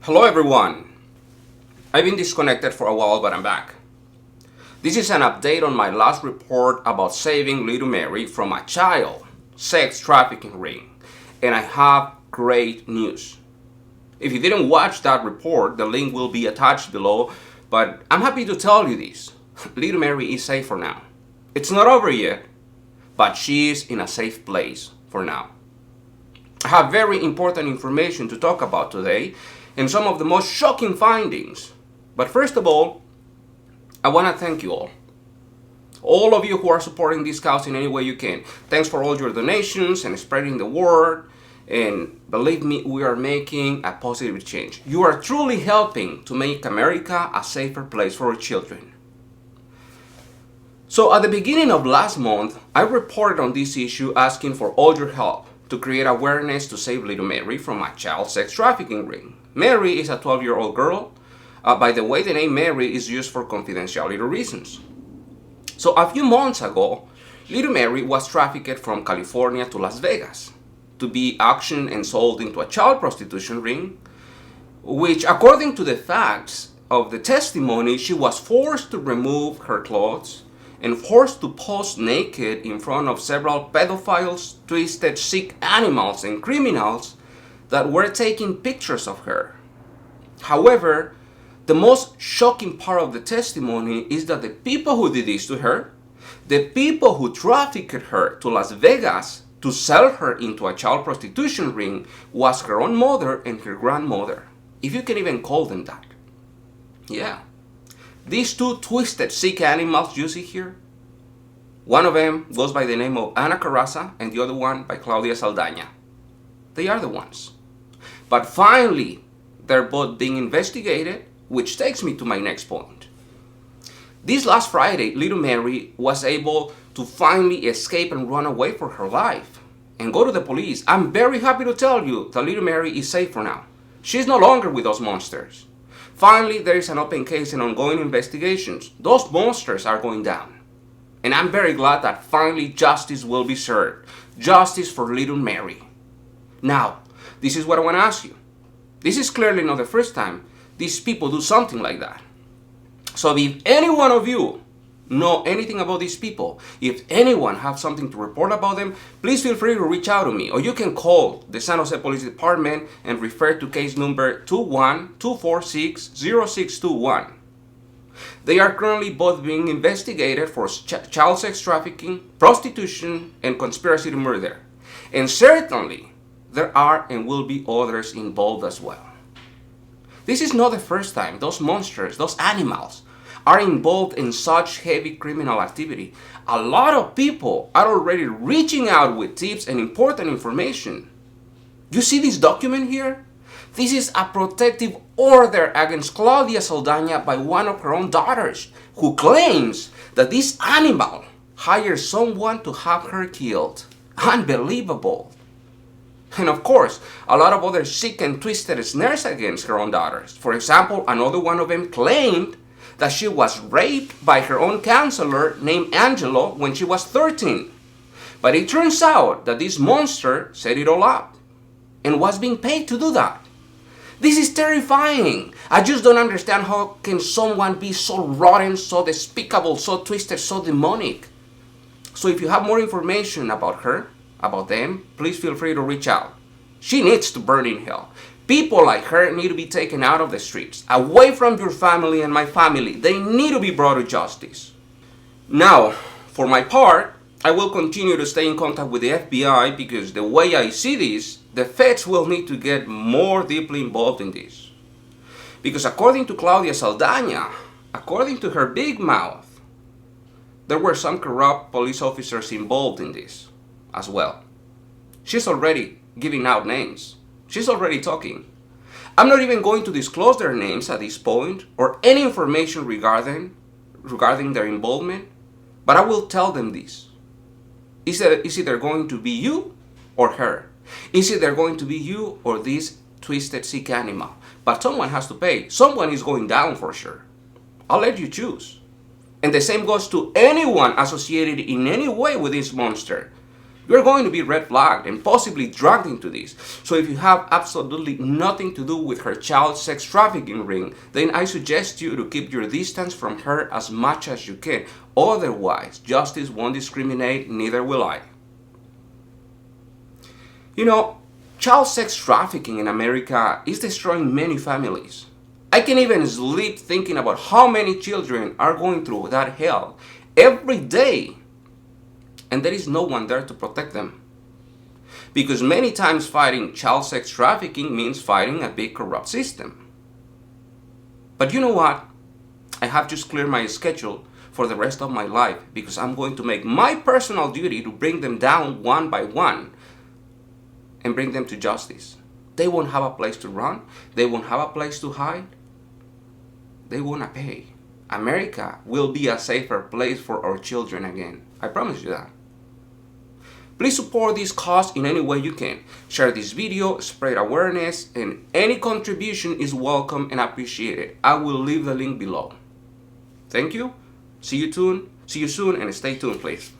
Hello everyone! I've been disconnected for a while, but I'm back. This is an update on my last report about saving little Mary from a child sex trafficking ring, and I have great news. If you didn't watch that report, the link will be attached below, but I'm happy to tell you this. Little Mary is safe for now. It's not over yet, but she is in a safe place for now. I have very important information to talk about today and some of the most shocking findings. But first of all, I want to thank you all. All of you who are supporting this cause in any way you can. Thanks for all your donations and spreading the word. And believe me, we are making a positive change. You are truly helping to make America a safer place for our children. So at the beginning of last month, I reported on this issue asking for all your help to create awareness to save little Mary from a child sex trafficking ring. Mary is a 12-year-old girl. By the way, the name Mary is used for confidentiality reasons. So a few months ago, little Mary was trafficked from California to Las Vegas to be auctioned and sold into a child prostitution ring, which according to the facts of the testimony, she was forced to remove her clothes and forced to pose naked in front of several pedophiles, twisted, sick animals, and criminals that were taking pictures of her. However, the most shocking part of the testimony is that the people who did this to her, the people who trafficked her to Las Vegas to sell her into a child prostitution ring, was her own mother and her grandmother, if you can even call them that. Yeah. These two twisted, sick animals you see here, one of them goes by the name of Ana Carraza and the other one by Claudia Saldaña. They are the ones. But finally, they're both being investigated, which takes me to my next point. This last Friday, little Mary was able to finally escape and run away for her life and go to the police. I'm very happy to tell you that little Mary is safe for now. She's no longer with those monsters. Finally, there is an open case and ongoing investigations. Those monsters are going down. And I'm very glad that finally justice will be served. Justice for little Mary. Now, this is what I want to ask you. This is clearly not the first time these people do something like that. So if any one of you know anything about these people, if anyone has something to report about them, please feel free to reach out to me, or you can call the San Jose Police Department and refer to case number 212460621. They are currently both being investigated for child sex trafficking, prostitution, and conspiracy to murder. And certainly, there are and will be others involved as well. This is not the first time those monsters, those animals, are involved in such heavy criminal activity. A lot of people are already reaching out with tips and important information. You see this document here? This is a protective order against Claudia Saldaña by one of her own daughters, who claims that this animal hired someone to have her killed. Unbelievable. And of course, a lot of other sick and twisted snares against her own daughters. For example, another one of them claimed that she was raped by her own counselor named Angelo when she was 13. But it turns out that this monster set it all up and was being paid to do that. This is terrifying. I just don't understand how can someone be so rotten, so despicable, so twisted, so demonic. So if you have more information about her, about them, please feel free to reach out. She needs to burn in hell. People like her need to be taken out of the streets, away from your family and my family. They need to be brought to justice. Now, for my part, I will continue to stay in contact with the FBI because the way I see this, the feds will need to get more deeply involved in this. Because according to Claudia Saldaña, according to her big mouth, there were some corrupt police officers involved in this as well. She's already giving out names. She's already talking. I'm not even going to disclose their names at this point or any information regarding their involvement, but I will tell them this. Is either going to be you or her. Is either going to be you or this twisted sick animal. But someone has to pay. Someone is going down for sure. I'll let you choose. And the same goes to anyone associated in any way with this monster. You're going to be red flagged and possibly dragged into this. So if you have absolutely nothing to do with her child sex trafficking ring, then I suggest you to keep your distance from her as much as you can. Otherwise, justice won't discriminate, neither will I. You know, child sex trafficking in America is destroying many families. I can't even sleep thinking about how many children are going through that hell every day. And there is no one there to protect them. Because many times fighting child sex trafficking means fighting a big corrupt system. But you know what? I have just cleared my schedule for the rest of my life because I'm going to make my personal duty to bring them down one by one and bring them to justice. They won't have a place to run. They won't have a place to hide. They won't pay. America will be a safer place for our children again. I promise you that. Please support this cause in any way you can. Share this video, spread awareness, and any contribution is welcome and appreciated. I will leave the link below. Thank you. See you soon, and stay tuned, please.